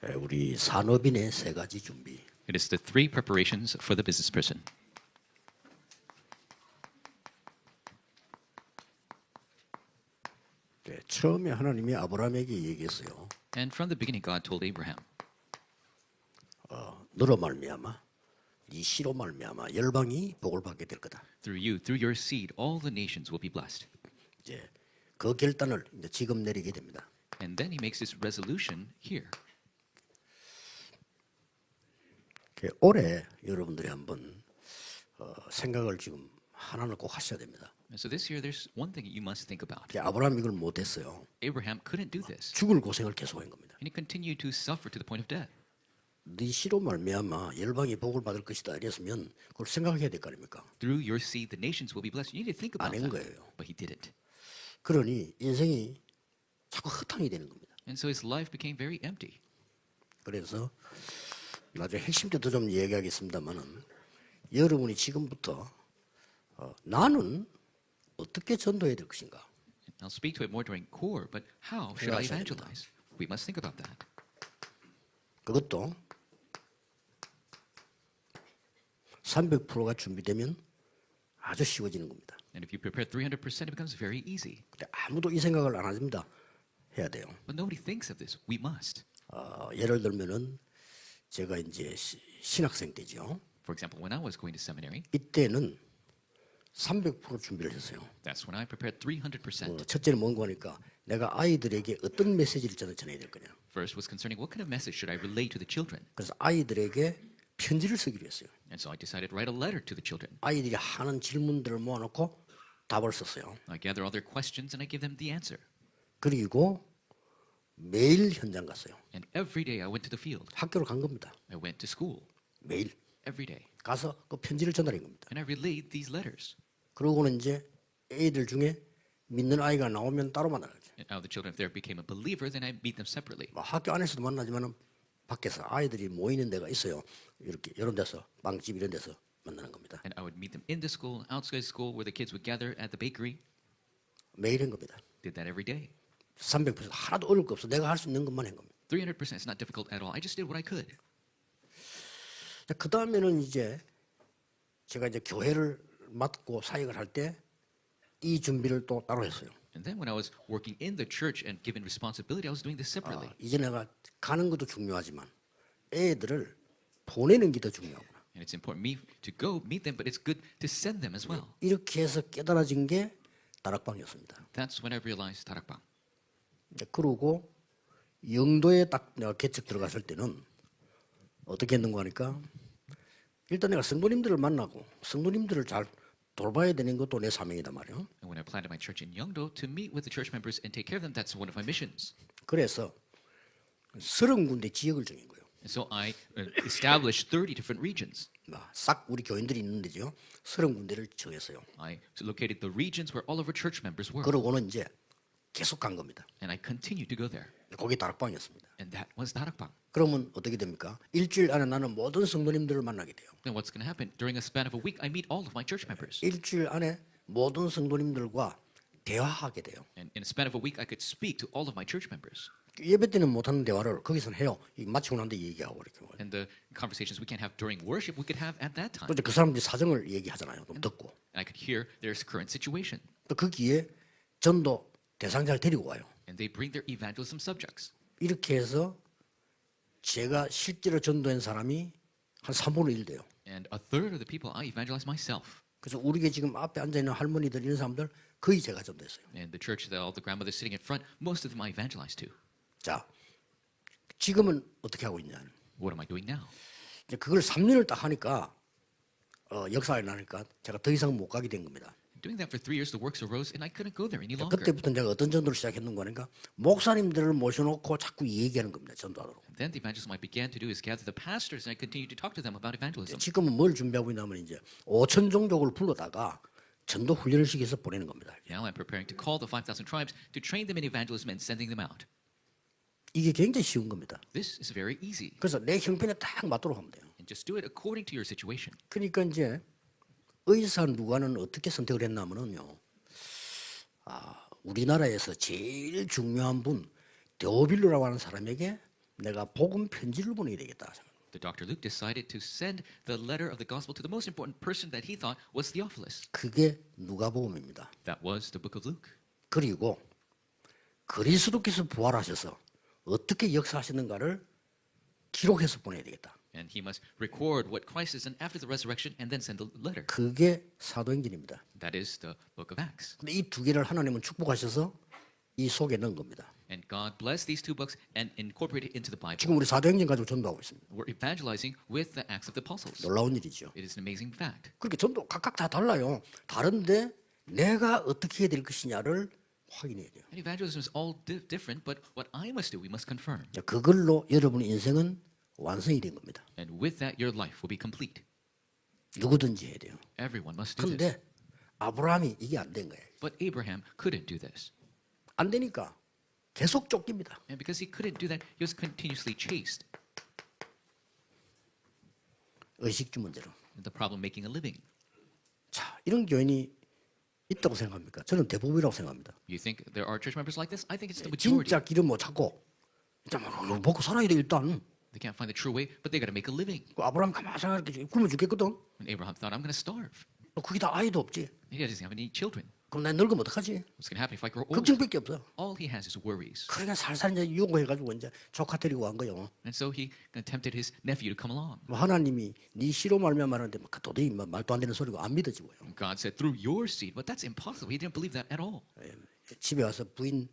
우리 산업인의 세 가지 준비. It is the three preparations for the business person. 처음에 하나님이 아브라함에게 얘기했어요. And from the beginning, God told Abraham, 너로 말미암아, 네 씨로 말미암아 열방이 복을 받게 될 거다. through you, through your seed, all the nations will be blessed. 이제 그 결단을 이제 지금 내리게 됩니다. And then he makes this resolution here. 올해 여러분들이 한번 생각을 지금 하나는 꼭 하셔야 됩니다. And so this year, there's one thing you must think about. 아브라함이 이걸 못했어요. Abraham couldn't do this. 죽을 고생을 계속한 겁니다. And he continued to suffer to the point of death. 네 씨로 말미암아 열방이 복을 받을 것이다 이랬으면 그걸 생각해야 될 거 아닙니까? Through your seed, the nations will be blessed. You need to think about 아닌 that. 거예요. But he didn't. 그러니 인생이 자꾸 허탕이 되는 겁니다. And so his life became very empty. 그래서 나중에 핵심 때도 좀 얘기하겠습니다만은 여러분이 지금부터 나는 어떻게 전도해야 될 것인가? I'll speak to it more during core, but how should I 생각하셔야 evangelize? We must think about that. 그것도 300%가 준비되면 아주 쉬워지는 겁니다. And if you prepare 300%, it becomes very easy. 근데 아무도 이 생각을 안 합니다. 해야 돼요. But nobody thinks of this. We must. 예를 들면은 제가 이제 신학생 때죠. For example, when I was going to seminary, 이때는 300% 준비를 했어요. that's when I prepared 300%. 첫째는 뭔가 하니까 내가 아이들에게 어떤 메시지를 전해야 될 거냐. First was concerning what kind of message should I relay to the children. 그래서 아이들에게 편지를 쓰기로 했어요. And so I decided to write a letter to the children. 아이들이 하는 질문들을 모아놓고 답을 썼어요. I gather all their questions and I give them the answer. 그리고 매일 현장 갔어요. And every day I went to the field. 학교로 간 겁니다. I went to school 매일 every day. 가서 그 편지를 전달한 겁니다. And I relayed these letters. 그러고는 이제 애들 중에 믿는 아이가 나오면 따로 만나야죠. And now the children, if they became a believer, then I meet them separately. 학교 안에서도 만나지만은 밖에서 아이들이 모이는 데가 있어요. 이렇게 이런 데서 빵집 이런 데서 만나는 겁니다. And I would meet them in the school, outside school, where the kids would gather at the bakery. 매일 한 겁니다. Did that every day. 300% 하나도 어려울 거 없어. 내가 할 수 있는 것만 한 겁니다. 300% is not difficult at all. I just did what I could. 그 다음에는 이제 제가 이제 교회를 맡고 사역을 할 때 이 준비를 또 따로 했어요. And then when I was working in the church and given responsibility, I was doing this separately. 이제 내가 가는 것도 중요하지만 애들을 보내는 게 더 중요하구나. And it's important me to go meet them, but it's good to send them as well. 이렇게 해서 깨달아진 게 다락방이었습니다. That's when I realized 다락방. 그러고 영도에 딱 내가 개척 들어갔을 때는 어떻게 했는가 하니까 일단 내가 성도님들을 만나고 성도님들을 잘 돌봐야 되는 것도 내 사명이다 말이에요. And when I planted my church in Yeongdo, to meet with the church members and take care of them, that's one of my missions. 그래서 30군데 지역을 정한 거예요. And so I established 30 different regions. 싹 우리 교인들이 있는 데죠. 30군데를 정했어요. I located the regions where all of our church members were. 그러고는 이제 계속 간 겁니다. And I continued to go there. 거기 다락방이었습니다. And that was 다락방. 그러면 어떻게 됩니까? 일주일 안에 나는 모든 성도님들을 만나게 돼요. Then what's going to happen? During a span of a week, I meet all of my church members. 일주일 안에 모든 성도님들과 대화하게 돼요. And in a span of a week, I could speak to all of my church members. 예배 때는 못하는 대화를 거기서는 해요. 마치고 난 뒤에 얘기하고 이렇게. And the conversations we can't have during worship, we could have at that time. 또 이제 그 사람들이 사정을 얘기하잖아요. 좀 듣고. And I could hear their current situation. 또 거기에 전도 대상자를 데리고 와요. And they bring their evangelism subjects. 이렇게 해서 제가 실제로 전도한 사람이 한 3분의 1 돼요. And a third of the people I evangelized myself. 그래서 우리가 지금 앞에 앉아 있는 할머니들 이런 사람들 거의 제가 전도했어요. And the church, all the grandmothers sitting in front, most of them I evangelized to. 자, 지금은 어떻게 하고 있냐? What am I doing now? 이제 그걸 3년을 딱 하니까 역사에 나니까 제가 더 이상 못 가게 된 겁니다. Doing that for 3 years, the works arose, and I couldn't go there any longer. 그때부터 내가 어떤 전도를 시작했는가 하니까 목사님들을 모셔놓고 자꾸 얘기하는 겁니다. 전도하도록. And then the evangelism I began to do is gather the pastors, and I continued to talk to them about evangelism. 지금은 뭘 준비하고 있냐면 이제 5천 종족을 불러다가 전도 훈련을 시켜서 보내는 겁니다. Now I'm preparing to call the 5,000 tribes to train them in evangelism and sending them out. 이게 굉장히 쉬운 겁니다. This is very easy. 그래서 내 형편에 딱 맞도록 하면 돼요. And just do it according to your situation. 그러니까 이제 의사 누가는 어떻게 선택을 했냐면은요. 우리나라에서 제일 중요한 분 데오빌로라고 하는 사람에게 내가 복음 편지를 보내야 되겠다. The Dr. Luke decided to send the letter of the gospel to the most important person that he thought was Theophilus. 그게 누가복음입니다. That was the book of Luke. 그리고 그리스도께서 부활하셔서 어떻게 역사하시는가를 기록해서 보내야 되겠다. And he must record what Christ has done after the resurrection and then send the letter. 그게 사도행전입니다. That is the book of Acts. 근데 이 두 개를 하나님은 축복하셔서 이 속에 넣은 겁니다. And God blessed these two books and incorporated it into the Bible. 지금 우리 사도행전 가지고 전도하고 있습니다. We're evangelizing with the Acts of the Apostles. 놀라운 일이죠. It is an amazing fact. 그렇게 전도 각각 다 달라요. 다른데 내가 어떻게 해야 될 것이냐를 확인해야 돼요. And evangelism is all different, but what I must do, we must confirm. 자, 그걸로 여러분의 인생은 완성이 된 겁니다. And with that, your life will be complete. 누구든지 해야 돼요. Everyone must do this. 그런데 아브라함이 이게 안 된 거예요. But Abraham couldn't do this. 안 되니까 계속 쫓깁니다. And because he couldn't do that, he was continuously chased. 의식주 문제로. The problem making a living. 자, 이런 교인이 있다고 생각합니까? 저는 대부분이라고 생각합니다. You think there are church members like this? I think it's the majority. 진짜 길을 못 찾고 일단 뭐 먹고 살아야 돼 일단. They can't find the true way, but they got to make a living. 그 아브라함 가만히 생각해 굶어 죽겠거든. And Abraham thought, I'm going to starve. 거기 다 아이도 없지. He doesn't have any children. 그럼 나 늙으면 어떡하지? What's going to happen if I grow old? 걱정밖에 없어. All he has is worries. 그러니까 살살 이제 유혹해가지고 이제 조카 데리고 간 거요. And so he tempted his nephew to come along. 뭐 하나님이 네 씨로 말면 말하는데 뭐 도저히 말도 안 되는 소리고 안 믿어지고요. And God said, through your seed. But that's impossible. He didn't believe that at all. 집에 와서 부인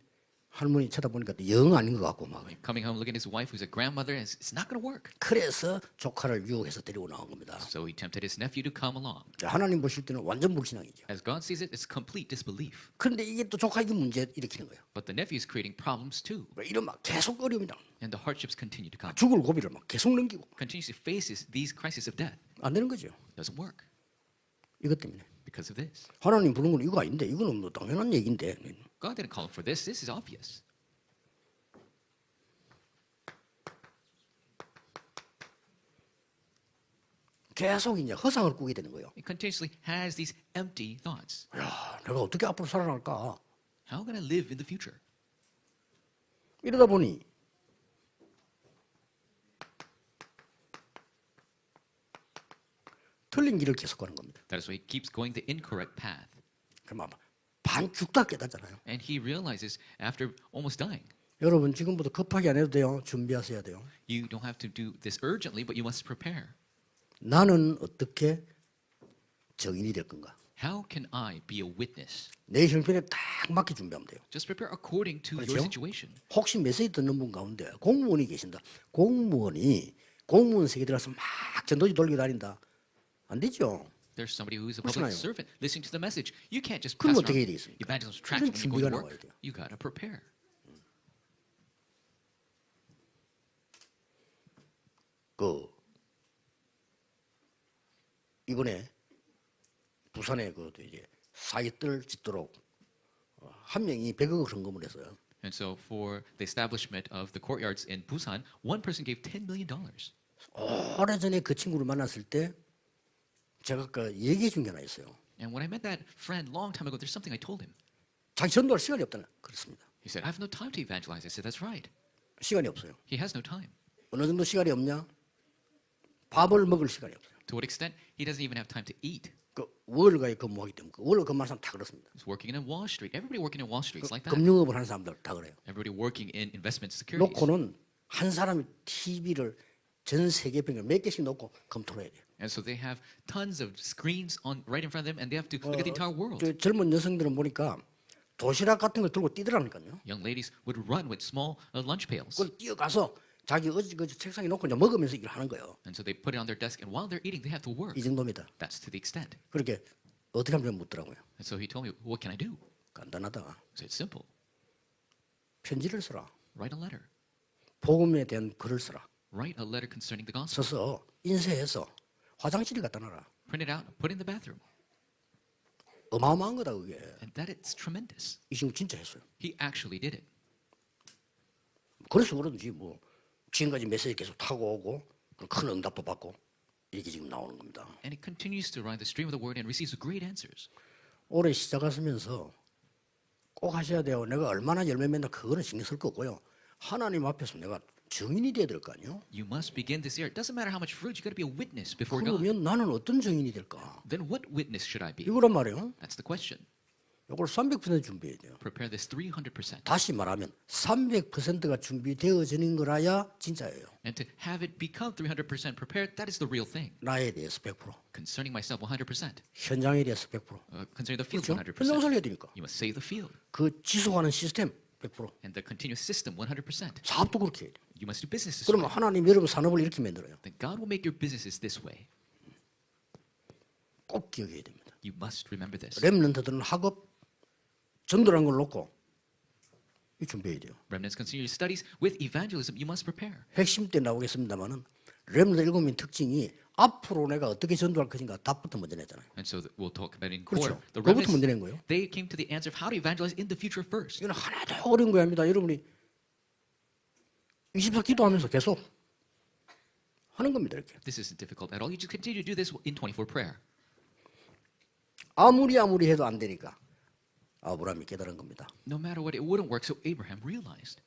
할머니 쳐다보니까 영 아닌 것 같고 막. Coming home, looking at his wife, who's a grandmother, and it's not going to work. 그래서 조카를 유혹해서 데리고 나온 겁니다. So he tempted his nephew to come along. 하나님 보실 때는 완전 불신앙이죠. As God sees it, it's complete disbelief. 그런데 이게 또 조카에게 문제 일으키는 거예요. But the nephew is creating problems too. 이런 막 계속 어려움이다. And the hardships continue to come. 죽을 고비를 막 계속 넘기고 Continuously faces these crises of death. 안 되는 거죠. Doesn't work 이것 때문에 because of this. 하나님 부른 건 이거 아닌데 이거는 뭐 당연한 얘기인데 God didn't call him for this. This is obvious. 계속 이제 허상을 꾸게 되는 거예요. He continuously has these empty thoughts. 야, 내가 어떻게 앞으로 살아날까? How can I live in the future? 이러다 보니 틀린 길을 계속 가는 겁니다. That is why he keeps going the incorrect path. 그럼 반 죽다 깨닫잖아요. And he realizes after almost dying, 여러분 지금부터 급하게 안 해도 돼요. 준비하셔야 돼요. you don't have to do this urgently, but you must prepare. 나는 어떻게 증인이 될 건가? How can I be a witness? 내 형편에 딱 맞게 준비하면 돼요. Just prepare according to your 그렇죠? situation. 혹시 메시지 듣는 분 가운데 공무원이 계신다. 공무원 세계 들어가서 막 전도지 돌리고 다닌다. 안 되죠. There's somebody who is a 그렇잖아요. public servant listening to the message. You can't just 그럼 pass 어떻게 해야 around 되겠습니까? evangelism tracts when you go 준비가 to 나와야 work. 돼요. You gotta prepare. 이번에 부산에 이제 사이뜰 짓도록 한 명이 100억을 헌금을 했어요. And so for the establishment of the courtyards in Busan, one person gave $10 million. 오래전에 그 친구를 만났을 때 제가 얘기해 준 게 하나 있어요. And when I met that friend long time ago, there's something I told him. 자기 전도할 시간이 없다는 그렇습니다. He said, I have no time to evangelize. I said, that's right. 시간이 없어요. He has no time. 어느 정도 시간이 없냐? 밥을 먹을 시간이 없어요. To what extent? He doesn't even have time to eat. 월가에 근무하기 때문에 월가 근무하는 사람 다 그렇습니다. He's working in Wall Street. Everybody working in Wall Street is like that. 금융업을 하는 사람들 다 그래요. Everybody working in investment securities. 놓고는 한 사람이 TV를 전 세계 평균 몇 개씩 놓고 검토를 해야 돼요. And so they have tons of screens on right in front of them, and they have to look at the entire world. 저 젊은 여성들은 보니까 도시락 같은 걸 들고 뛰더라니까요. Young ladies would run with small lunch pails. 그걸 뛰어가서 자기 어지 책상에 놓고 이제 먹으면서 일을 하는 거예요. And so they put it on their desk, and while they're eating, they have to work. 이 정도입니다. That's to the extent. 그렇게 어떻게 하면 묻더라고요. And so he told me, what can I do? 간단하다. So it's simple. 편지를 써라. Write a letter. 복음에 대한 글을 써라. Write a letter concerning the gospel. 써서 인쇄해서 화장실에 갖다 놔라. Print it out, put it in the bathroom. 어마어마한 거다 그게. And that is tremendous. 이 친구 진짜 했어요. He actually did it. 그래서 그런지 뭐 지금까지 메시지 계속 타고 오고 큰 응답도 받고 이렇게 지금 나오는 겁니다. And it continues to ride the stream of the word and receives great answers. 올해 시작하시면서 꼭 하셔야 돼요. 내가 얼마나 열매 맺나 그거는 신경 쓸 거 없고요. 하나님 앞에서 내가 증인이 돼야 될 거 아니에요? You must begin this year. It doesn't matter how much fruit, you got to be a witness before God. 그러면 나는 어떤 증인이 될까? Then what witness should I be? 이거란 말이에요. That's the question. 이걸 300% 준비해야 돼요. Prepare this 300%. 다시 말하면 300%가 준비되어지는 거라야 진짜예요. And to have it become 300% prepared, that is the real thing. 나에 대해서 100%, Concerning myself 100%. 현장에 대해서 100%. Concerning the field 그렇죠? 100%. 현장 살려야 되니까. You must save the field. 그 지속하는 시스템 100%. And the continuous system 100%. 사업도 그렇게 해야 돼요. You must do business this 그러면 way. 하나님 여러분 산업을 이렇게 만들어요. Then God will make your businesses this way. 꼭 기억해야 됩니다. You must remember this. 렘넌트들은 학업 전도라는 걸 놓고 이 준비해야 돼요. Remnants continue your studies. With evangelism, you must prepare. 핵심 때 나오겠습니다만은 렘넌트 7명 특징이 앞으로 내가 어떻게 전도할 것인가 답부터 먼저 냈잖아요. And so we'll talk about it in 그렇죠. core. The 그거부터 remnants, 먼저 낸 거예요. they came to the answer of how to evangelize in the future first. 이건 하나도 어려운 거 아닙니다. 여러분이 24 기도하면서 계속 하는 겁니다. 이렇게. This isn't difficult at all. You just continue to do this in 24 prayer. 아무리 해도 안 되니까 아브라함이 깨달은 겁니다. No matter what, it wouldn't work. So Abraham realized.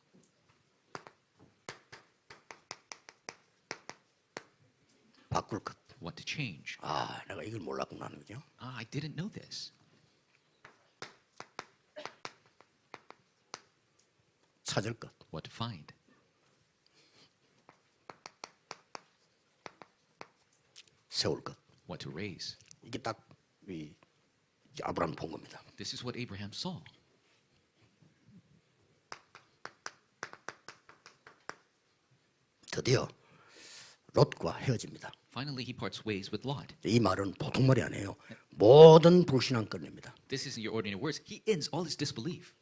바꿀 것. What to change. 아, 내가 이걸 몰랐구나 하는 거죠. I didn't know this. 찾을 것. What to find. 세울 것. What to raise. 이게 딱 아브라함이 본 겁니다. This is what Abraham saw. 드디어 롯과 헤어집니다. Finally, he parts ways with Lot. 이 말은 보통 말이 아니에요. 모든 불신앙 끝냅니다. This isn't your ordinary words. He ends all his disbelief.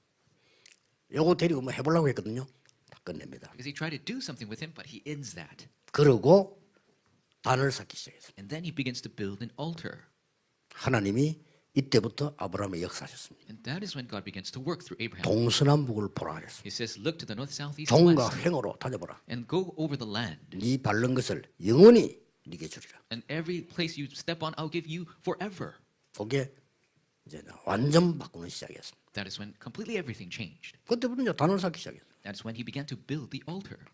요거 데리고 뭐 해보려고 했거든요. 다 끝냅니다. Because he tried to do something with him, but he ends that. 그러고 단을 쌓기 시작했어요. And then he begins to build an altar. 하나님이 이때부터 아브라함의 역사하셨습니다. And that is when God begins to work through Abraham. 동서남북을 보라 그랬어요. He says, look to the north, south, east, and 종과 west, 횡으로 다녀보라. and go over the land. 네 밟는 것을 영원히 네게 주리라. And every place you step on, I'll give you forever. 그게 이제 완전 바꾸는 시작이었습니다. That is when completely everything changed. 그때부터 이제 단을 쌓기 시작했어요. That's when he began to build the altar.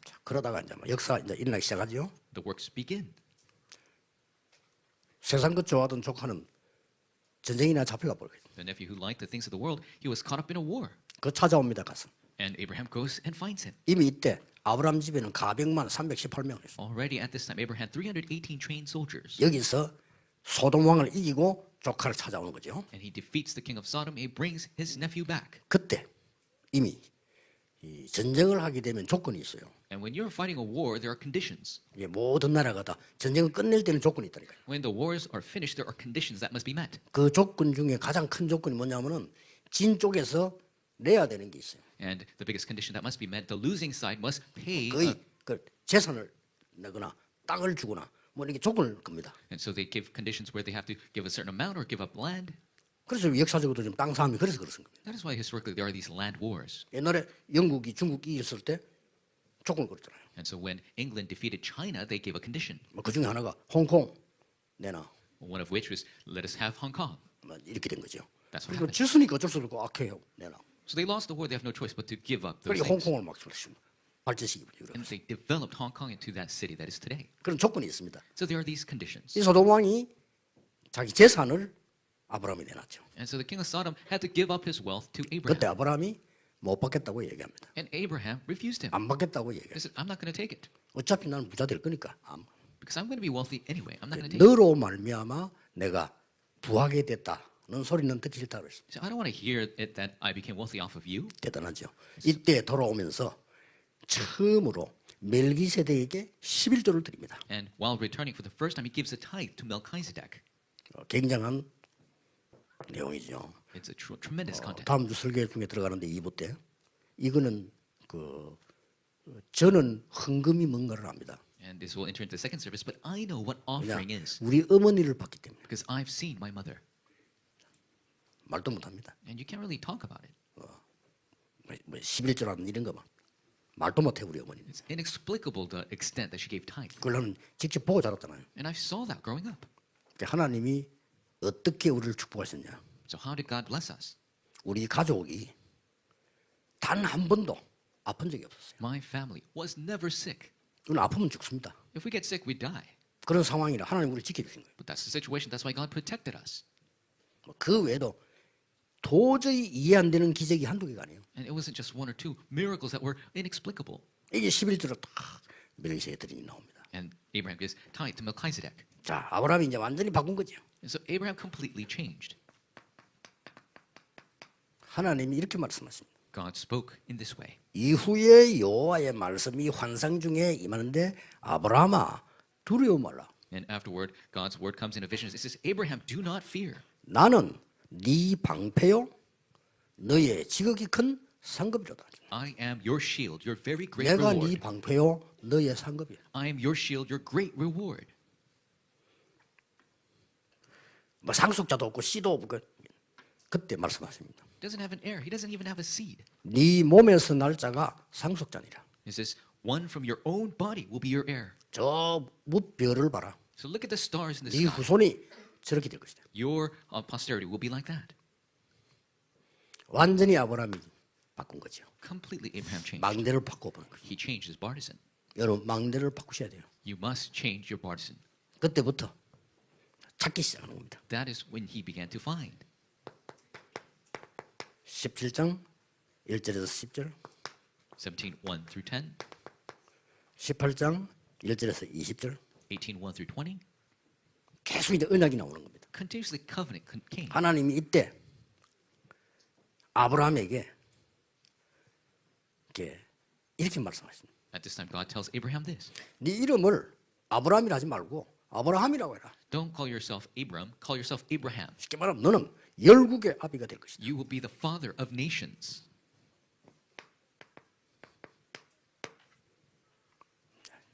자, 그러다가 이제 역사 이제 일어나기 시작하죠. The works begin. 세상 것 좋아하던 조카는 전쟁이나 잡혀가 버려요. The nephew who liked the things of the world, he was caught up in a war. 그 찾아옵니다 가서. And Abraham goes and finds him. 이미 이때 아브라함 집에는 가백만 318명 있어요. Already at this time, Abraham had 318 trained soldiers. 여기서 소돔 왕을 이기고 조카를 찾아오는 거죠. And he defeats the king of Sodom. He brings his nephew back. 그때 이미 이 전쟁을 하게 되면 조건이 있어요. And when you're fighting a war, there are conditions. 이게 모든 나라가 다 전쟁을 끝낼 때는 조건이 있다니까요. When the wars are finished, there are conditions that must be met. 그 조건 중에 가장 큰 조건이 뭐냐면은 진 쪽에서 내야 되는 게 있어요. And the biggest condition that must be met, the losing side must pay. 거의 그 재산을 내거나 땅을 주거나 뭐 이렇게 조건을 겁니다. And so they give conditions where they have to give a certain amount or give up land. 그래서 역사적으로도 지금 땅 싸움이 그래서 그렇습니다. That is why historically there are these land wars. 옛날에 영국이 중국 이겼을 때 조건을 걸었잖아요. And so when England defeated China, they gave a condition. 뭐 그 중에 하나가 홍콩 내놔. One of which was, let us have Hong Kong. 뭐 이렇게 된 거죠. That's what 그리고 happened. 지수니까 어쩔 수 없고 악해요. 내놔. So they lost the war. They have no choice but to give up those 그러니까 things. 홍콩을 막 발전시키고 And they developed Hong Kong into that city that is today. 그런 조건이 있습니다. So there are these conditions. 이 소돔 왕이 자기 재산을 아브라함이 내놨죠. And so the king of Sodom had to give up his wealth to 그때 Abraham. 아브라함이 못 받겠다고 얘기합니다. And Abraham refused him. 안 받겠다고 He 얘기해요. said, I'm not going to take it. 어차피 나는 부자 될 거니까. Because I'm going to be wealthy anyway. I'm not going to take it. 너로 말미암아 내가 부하게 됐다는 소리는 듣기 싫다 그랬어요. So I don't want to hear it that I became wealthy off of you. 대단하죠. 이때 돌아오면서 처음으로 멜기세덱에게 11조를 드립니다. And while returning for the first time, he gives a tithe to Melchizedek. 굉장한 내용이죠. It's a tremendous content. 다음 주 설계 중에 들어가는데 2부 때 이거는 저는 헌금이 뭔가를 압니다. And this will enter into the second service, but I know what 왜냐 offering is 우리 어머니를 봤기 때문에 because I've seen my mother. 말도 못합니다. And you can't really talk about it. 뭐 11조라는 이런 거만 말도 못해 우리 어머니는. It's inexplicable the extent that she gave tithe. 그걸 나는 직접 보고 자랐잖아요. And I saw that growing up. 하나님이 어떻게 우리를 축복하셨냐. So how did God bless us? 우리 가족이 단 한 번도 아픈 적이 없었어요. My family was never sick. 그건 아프면 죽습니다. If we get sick, we die. 그런 상황이라 하나님 우리를 지켜주신 거예요. But that's the situation. That's why God protected us. 그 외에도 도저히 이해 안 되는 기적이 한두 개가 아니에요. And it wasn't just one or two miracles that were inexplicable. 이게 11조로 딱 멜시에 드림이 나옵니다. And Abraham gives tithe to Melchizedek. 자, 아브라함이 이제 완전히 바꾼 거죠. And so Abraham completely changed. 하나님이 이렇게 말씀하십니다. God spoke in this way. 이후에 여호와의 말씀이 환상 중에 임하는데 아브라함아 두려워 말라. And afterward, God's word comes in a vision. It says, Abraham, do not fear. 나는 네 방패요 너의 지극히 큰 상급이로다. I am your shield, your very great 내가 네 reward. 방패요 너의 상급이야. I am your shield, your great reward. 뭐 상속자도 없고 씨도 없고 그때 말씀하십니다. Doesn't have an heir. He doesn't even have a seed. 네 몸에서 날 자가 상속자니라. It says, one from your own body will be your heir. 저 무별을 봐라. So look at the stars in the 네 sky. 후손이 저렇게 될 것이다. Your posterity will be like that. 완전히 아브라함이 바꾼 거죠. Completely Abraham changed. 망대를 바꿔보는 거죠. He changed his partisan. 여러분 망대를 바꾸셔야 돼요. You must change your partisan. 그때부터 찾기 시작하는 겁니다. That is when he began to find. 17장 1절에서 10절 17, 1 through 10, 18장 1절에서 20절 18, 1 through 20. 계속 이제 언약이 나오는 겁니다. Continuously covenant came. 하나님이 이때 아브라함에게 이렇게 말씀하십니다. At this time, God tells Abraham this. 네 이름을 아브라함이라 하지 말고 아브라함이라고 해라. Don't call yourself Abram, call yourself Abraham. 쉽게 말하면 너는 열국의 아비가 될 것이다. You will be the father of nations.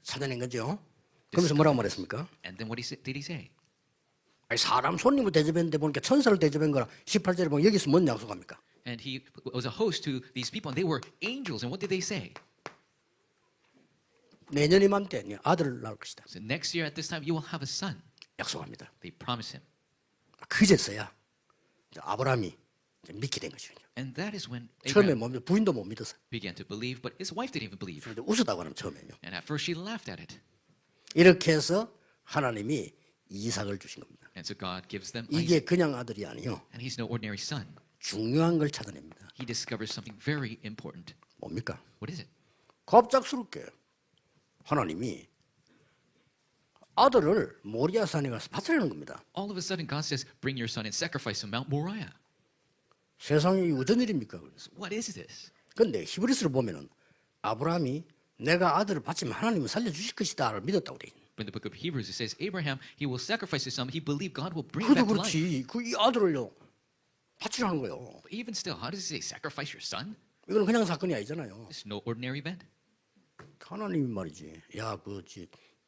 찾아낸 거죠. 그러면서 뭐라고 말했습니까? And then what did he say? 아니, 사람 손님을 대접했는데 보니까 천사를 대접한 거라 18절에 보면 여기서 뭔 약속합니까? And he was a host to these people, and they were angels. And what did they say? 내년 이맘때 네 아들을 낳을 것이다. So next year at this time, you will have a son. 약속합니다. They promise him. 그제서야 아브라함이 믿게 된 것이죠. And that is when 처음에 Abraham 부인도 못 믿었어요. began to believe, but his wife didn't even believe. 그런데 웃었다고 하면 처음에요. And at first she laughed at it. 이렇게 해서 하나님이 이삭을 주신 겁니다. And so God gives them 이게 Isaac. 그냥 아들이 아니요. And he's no ordinary son. 중요한 걸 찾아냅니다. He discovers something very important. 뭡니까? What is it? 갑작스럽게 하나님이 아들을 모리아산에 가서 바치려는 겁니다. All of a sudden, God says, bring your son and sacrifice on Mount Moriah. 세상이 어떤 일입니까? So what is this? 그런데 히브리스를 보면은 아브라함이 내가 아들을 바치면 하나님은 살려주실 것이다를 믿었다고 돼 있는. But in the book of Hebrews, it says, Abraham, he will sacrifice his son. He believed God will bring 그도 back life. 그렇지. 그 이 아들을요 바치라는 거예요. But even still, how does it say, sacrifice your son? 이거는 그냥 사건이 아니잖아요. It's no ordinary event. 하나님이 말이지. 야,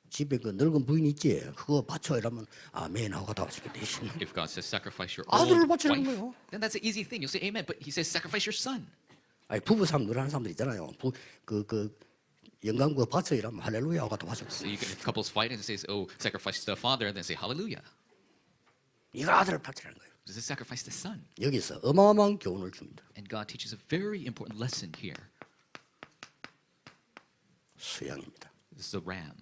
집에 그 늙은 부인 있지? 그거 바쳐 이러면 아멘 하고 다 바치겠네. If God says sacrifice your 아들을 old 바치라는 wife, 거예요. then that's an easy thing. You'll say amen. But he says sacrifice your son. 아니 부부 삼 늘 하는 사람들 있잖아요. 영광 그거 바쳐 이러면 할렐루야 하고 다 바쳐. So you can, if couples fight and it says, oh, sacrifice the father, and then say hallelujah. 이거 아들을 바치라는 거예요. Does it sacrifice the son? 여기서 어마어마한 교훈을 줍니다. And God teaches a very important lesson here. 수양입니다. This is the ram.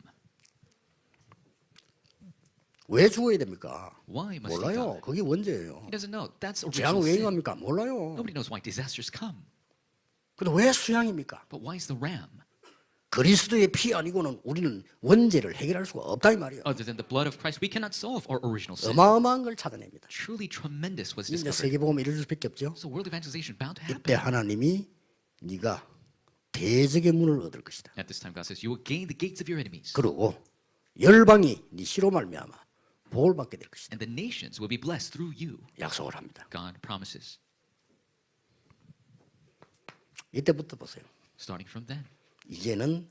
왜 죽어야 됩니까? Why must he 몰라요. die? 그게 원죄예요. He doesn't know. That's 재앙 original 왜 sin. 임합니까? 몰라요. Nobody knows why disasters come. 근데 왜 수양입니까? But why is the ram? 그리스도의 피 아니고는 우리는 원죄를 해결할 수가 없다 이 말이에요. Other than the blood of Christ, we cannot solve our original sin. 어마어마한 걸 찾아냅니다. Truly tremendous was 이제 discovered. 세계복음 이룰 수밖에 없죠. So world evangelization bound to 이때 happen. 하나님이 네가 대적의 문을 얻을 것이다. At this time, God says, you will gain the gates of your enemies. 그리고 열방이 네 시로 말미암아 복을 받게 될 것이다. And the nations will be blessed through you. 약속을 합니다. God promises. 이때부터 보세요. Starting from then. 이제는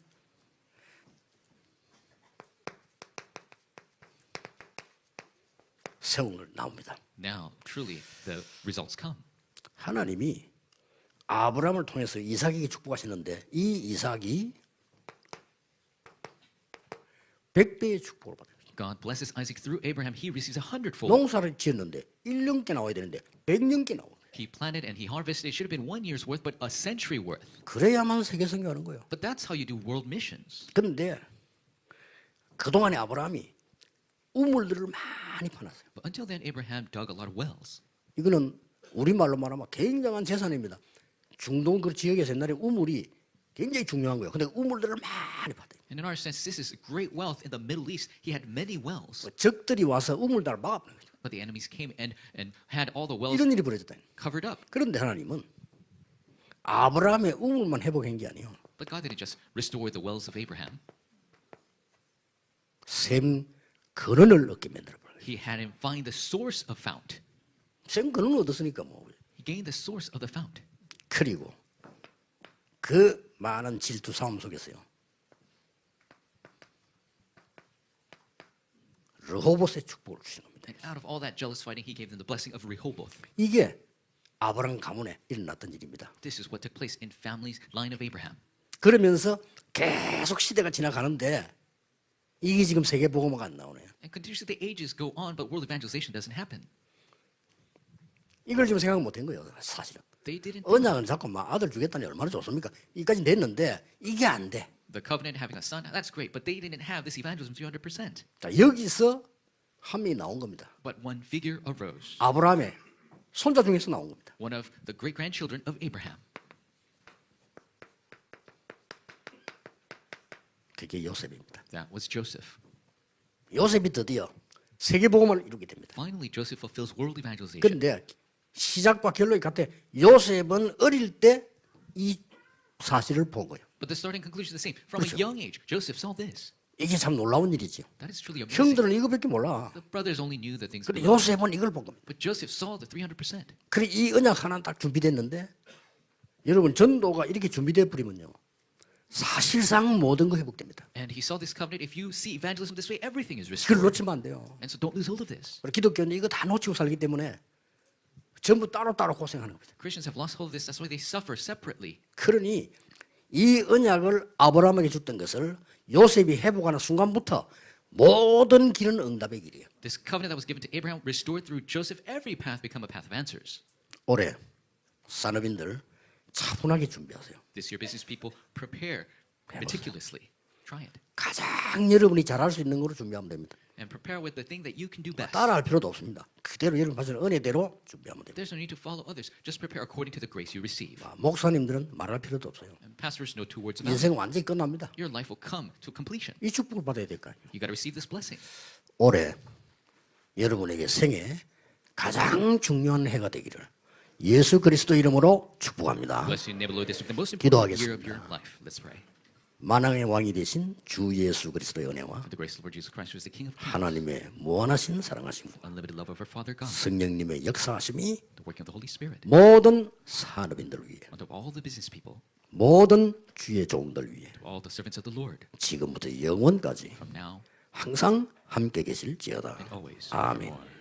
세운 걸 나옵니다. Now, truly, the results come. 하나님이 아브라함을 통해서 이삭에게 축복하셨는데 이 이삭이 100배의 축복을 받아요. God blesses Isaac through Abraham. He receives 100-fold. 농사를 지었는데 1년께 나와야 되는데 100년께 나오는 거예요. He planted and he harvested. It should have been 1 year's worth, but a century worth. 그래야만 세계 선교하는 거예요. But that's how you do world missions. 그런데 그동안에 아브라함이 우물들을 많이 파놨어요. But until then, Abraham dug a lot of wells. 이거는 우리말로 말하면 굉장한 재산입니다. 중동 그 지역에서 옛날에 우물이 굉장히 중요한 거예요. 근데 우물들을 많이 파대요. And in our sense, this is great wealth in the Middle East. He had many wells. 적들이 와서 우물들을 막아버린 거죠. But the enemies came and had all the wells 이런 일이 벌어졌다. covered up. 그런데 하나님은 아브라함의 우물만 회복한 게 아니에요. But God didn't just restore the wells of Abraham. 샘 근원을 얻게 만들어버려요. He had him find the source of fount. 샘 근원을 얻었으니까 뭐. He gained the source of the fount. 그리고 그 많은 질투 싸움 속에서요. 르호봇의 축복을 주신 겁니다. And out of all that jealous fighting, he gave them the blessing of Rehoboth. 이게 아브라함 가문에 일어났던 일입니다. This is what took place in family's line of Abraham. 그러면서 계속 시대가 지나가는데 이게 지금 세계 복음화가 안 나오네요. And continuously the ages go on, but world evangelization doesn't happen. 이걸 지금 생각 못한 거예요. 사실은 They didn't. 언약은 자꾸 막 아들 주겠다니 얼마나 좋습니까? 이까지 됐는데 이게 안 돼. The covenant having a son, that's great, but they didn't have this evangelism 300%. 자, 여기서 한 명이 나온 겁니다. But one figure arose, 아브라함의 손자 중에서 나온 겁니다. one of the great grandchildren of Abraham. 그게 요셉입니다. That was Joseph. 요셉이 드디어 세계 복음을 이루게 됩니다. Finally, Joseph fulfills world evangelization. 그런데 시작과 결론이 같아. 요셉은 어릴 때 이 사실을 본 거예요. But the starting conclusion is the same. From a 그렇죠. young age, Joseph saw this. 이게 참 놀라운 일이지요. That is truly amazing. 형들은 이거밖에 몰라. The brothers only knew the things. 근데 below. 요셉은 이걸 본 겁니다. But Joseph saw the 300%. 그래 이 언약 하나 딱 준비됐는데 여러분 전도가 이렇게 준비돼 버리면요. 사실상 모든 거 회복됩니다. And he saw this covenant. If you see evangelism this way, everything is 그걸 restored. 놓치면 안 돼요. And so don't lose hold of this. 우리 기독교는 이거 다 놓치고 살기 때문에 전부 따로따로 고생하는 겁니다. Christians have lost hold of this. That's why they suffer separately. 그러니 이 언약을 아브라함에게 줬던 것을 요셉이 회복하는 순간부터 모든 길은 응답의 길이에요. This covenant that was given to Abraham, restored through Joseph, every path become a path of answers. 올해 산업인들 차분하게 준비하세요. This year, business people, prepare meticulously. Try it. 가장 여러분이 잘할 수 있는 거로 준비하면 됩니다. And prepare with the thing that you can do best. 따라할 필요도 없습니다. 그대로 여러분 받은 은혜대로 준비하면 됩니다. There's no need to follow others. Just prepare according to the grace you receive. 목사님들은 말할 필요도 없어요. And pastors know two words about it. 인생 완전히 끝납니다. Your life will come to completion. 이 축복을 받아야 될 거 아니에요. You got to receive this blessing. 올해 여러분에게 생애 가장 중요한 해가 되기를 예수 그리스도 이름으로 축복합니다. Bless you, neighbor Lord. This is the most important year of your life. Let's pray. 만왕의 왕이 되신 주 예수 그리스도의 은혜와 For the grace of the Lord Jesus Christ, who is the King of kings, 하나님의 무한하신 사랑하심, unlimited love of our Father God, 성령님의 역사하심이 the working of the Holy Spirit, 모든 산업인들 위해, unto all the business people, 모든 주의 종들 위해 to all the servants of the Lord, 지금부터 영원까지 from now 항상 함께 계실지어다. and always. 아멘. forevermore.